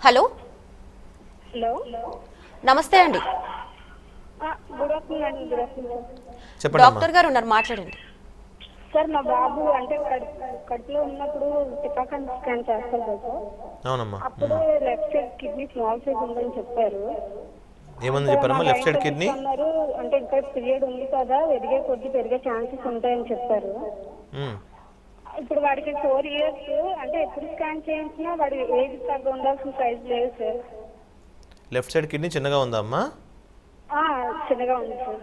Hello hello నమస్తే అండి. Good afternoon అండి. గుడ్ ఆఫ్టర్నూన్ చెప్పండి అమ్మా. డాక్టర్ గారు ఉన్నారు, మాట్లాడండి. సార్. మా బాబు అంటే కడుపులో ఉన్నప్పుడు టికాకన్ స్కాన్ చేస్తారు కదా సార్. అవునమ్మా. అప్పుడు left side kidney small size ఉందని చెప్పారు. ఏమని సార్ మా చెప్పారమ్మా? లెఫ్ట్ సైడ్ కిడ్నీ గైనకాలజిస్ట్ అన్నారు అంటే ఇంకా పీరియడ్ ఉంది కదా, ఎదిగే కొద్ది పెరిగే ఛాన్సెస్ ఉంటాయని చెప్పారు. ఇప్పుడు వాడికి 4 years, అంటే ఎప్పుడు స్కాన్ చేయించినా వాడి ఏజ్ తగ్గ ఉండాల్సిన సైజ్ లేదు సార్. లెఫ్ట్ సైడ్ కిడ్నీ చిన్నగా ఉందా అమ్మా? చిన్నగా ఉంది సార్.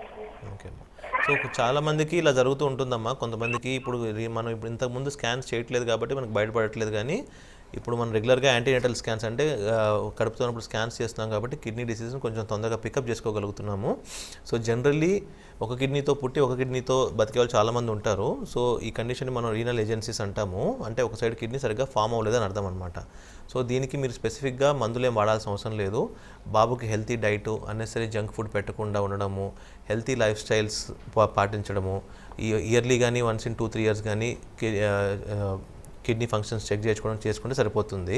ఓకే అమ్మా. సో చాలామందికి ఇలా జరుగుతూ ఉంటుందమ్మా. కొంతమందికి ఇప్పుడు మనం ఇప్పుడు ఇంతకుముందు స్కాన్స్ చేయట్లేదు కాబట్టి మనకు బయటపడట్లేదు, కానీ ఇప్పుడు మనం రెగ్యులర్గా యాంటీనేటల్ స్కాన్స్ అంటే కడుపుతో ఉన్నప్పుడు స్కాన్స్ చేస్తున్నాం కాబట్టి కిడ్నీ డిసీజ్ని కొంచెం తొందరగా పికప్ చేసుకోగలుగుతున్నాము. సో జనరల్లీ ఒక కిడ్నీతో పుట్టి ఒక కిడ్నీతో బతికే వాళ్ళు చాలామంది ఉంటారు. సో ఈ కండిషన్ని మనం రీనల్ ఏజెన్సీస్ అంటాము. అంటే ఒక సైడ్ కిడ్నీ సరిగ్గా ఫామ్ అవ్వలేదని అర్థం అనమాట. సో దీనికి మీరు స్పెసిఫిక్గా మందులు ఏం వాడాల్సిన అవసరం లేదు. బాబుకి healthy diet, unnecessary junk food పెట్టకుండా ఉండడము, హెల్తీ లైఫ్ స్టైల్స్ పాటించడము, ఇయర్లీ కానీ వన్స్ ఇన్ 2-3 years కానీ కిడ్నీ ఫంక్షన్స్ చెక్ చేసుకుంటే సరిపోతుంది.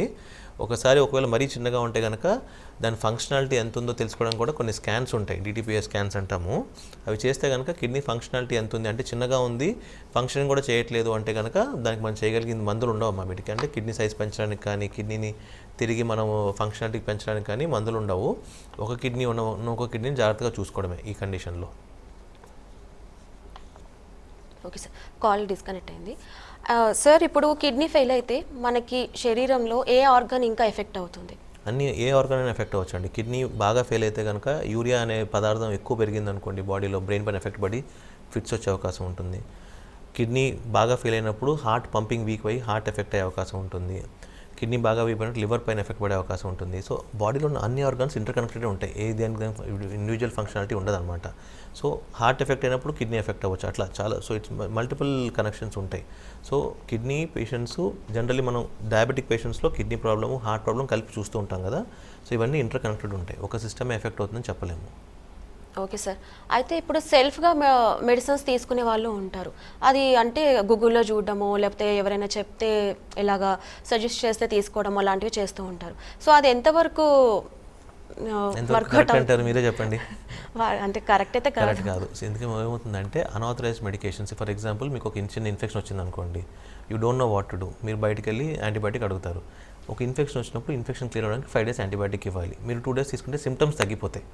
ఒకవేళ మరీ చిన్నగా ఉంటే కనుక దాని ఫంక్షనాలిటీ ఎంత ఉందో తెలుసుకోవడం కూడా కొన్ని స్కాన్స్ ఉంటాయి, DTPA స్కాన్స్ అంటాము. అవి చేస్తే కనుక కిడ్నీ ఫంక్షనాలిటీ ఎంత ఉంది, అంటే చిన్నగా ఉంది ఫంక్షన్ కూడా చేయట్లేదు అంటే కనుక దానికి మనం చేయగలిగిన మందులు ఉండవు అమ్మా వీటికి. అంటే కిడ్నీ సైజ్ పెంచడానికి కానీ కిడ్నీని తిరిగి మనం ఫంక్షనాలిటీ పెంచడానికి కానీ మందులు ఉండవు. ఒక కిడ్నీ ఇంకో కిడ్నీని జాగ్రత్తగా చూసుకోవడమే ఈ కండిషన్లో. ఓకే సార్, కాల్ డిస్కనెక్ట్ అయింది. సార్, ఇప్పుడు కిడ్నీ ఫెయిల్ అయితే మనకి శరీరంలో ఏ ఆర్గన్ ఇంకా ఎఫెక్ట్ అవుతుంది? ఏ ఆర్గన్ అయినా ఎఫెక్ట్ అవ్వచ్చు అండి. కిడ్నీ బాగా ఫెయిల్ అయితే కనుక యూరియా అనే పదార్థం ఎక్కువ పెరిగింది అనుకోండి బాడీలో, బ్రెయిన్ పైన ఎఫెక్ట్ పడి ఫిట్స్ వచ్చే అవకాశం ఉంటుంది. కిడ్నీ బాగా ఫెయిల్ అయినప్పుడు హార్ట్ పంపింగ్ వీక్ అయ్యి హార్ట్ ఎఫెక్ట్ అయ్యే అవకాశం ఉంటుంది. కిడ్నీ బాగా వీక్ అయినప్పుడు లివర్ పైన ఎఫెక్ట్ పడే అవకాశం ఉంటుంది. సో బాడీలో ఉన్న అన్ని ఆర్గన్స్ ఇంటర్ కనెక్టెడ్ ఉంటాయి, ఇండివిజువల్ ఫంక్షనాలిటీ ఉండదన్నమాట. సో హార్ట్ ఎఫెక్ట్ అయినప్పుడు కిడ్నీ ఎఫెక్ట్ అవ్వచ్చు, అట్లా చాలా. సో ఇట్స్ మల్టిపుల్ కనెక్షన్స్ ఉంటాయి. సో కిడ్నీ పేషెంట్స్ జనరల్లీ మనం డయాబెటిక్ పేషెంట్స్లో కిడ్నీ ప్రాబ్లము హార్ట్ ప్రాబ్లం కలిపి చూస్తూ ఉంటాం కదా. సో ఇవన్నీ ఇంటర్ కనెక్టెడ్ ఉంటాయి, ఒక సిస్టమే ఎఫెక్ట్ అవుతుందని చెప్పలేము. Okay sir. అయితే ఇప్పుడు సెల్ఫ్గా మెడిసిన్స్ తీసుకునే వాళ్ళు ఉంటారు. అది అంటే గూగుల్లో చూడడమో లేకపోతే ఎవరైనా చెప్తే ఇలాగా సజెస్ట్ చేస్తే తీసుకోవడమో అలాంటివి చేస్తూ ఉంటారు. సో అది ఎంతవరకు వర్కౌట్ అంటారు మీరే చెప్పండి. అంటే కరెక్ట్ అయితే కరెక్ట్ కాదు. ఎందుకంటే ఏమవుతుందంటే అన్ఆథరైజ్డ్ మెడికేషన్స్, ఫర్ ఎగ్జాంపుల్ మీకు ఒక చిన్న ఇన్ఫెక్షన్ వచ్చింది అనుకోండి, you don't know what to do. మీరు బయటకు వెళ్ళి యాంటీబయాటిక్ అడుగుతారు. ఒక ఇన్ఫెక్షన్ వచ్చినప్పుడు ఇన్ఫెక్షన్ క్లియర్ అవ్వడానికి 5 days యాంటీబయాటిక్ ఇవ్వాలి. మీరు 2 days తీసుకుంటే సిమ్టమ్స్ తగ్గిపోతాయి.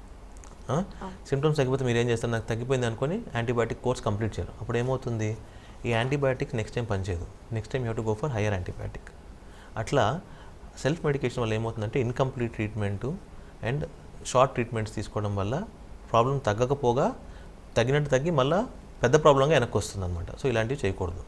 సిమ్టమ్స్ తగ్గిపోతే మీరు ఏం చేస్తారు, నాకు తగ్గిపోయింది అనుకొని యాంటీబయాటిక్ కోర్స్ కంప్లీట్ చేయరు. అప్పుడు ఏమవుతుంది, ఈ యాంటీబయాటిక్ నెక్స్ట్ టైం పనిచేయదు. Next time you to go for higher antibiotic. అట్లా సెల్ఫ్ మెడికేషన్ వల్ల ఏమవుతుందంటే incomplete treatment and short treatments తీసుకోవడం వల్ల ప్రాబ్లం తగ్గకపోగా తగ్గినట్టు తగ్గి మళ్ళీ పెద్ద ప్రాబ్లంగా వెనక్కి వస్తుంది అనమాట. సో ఇలాంటివి చేయకూడదు.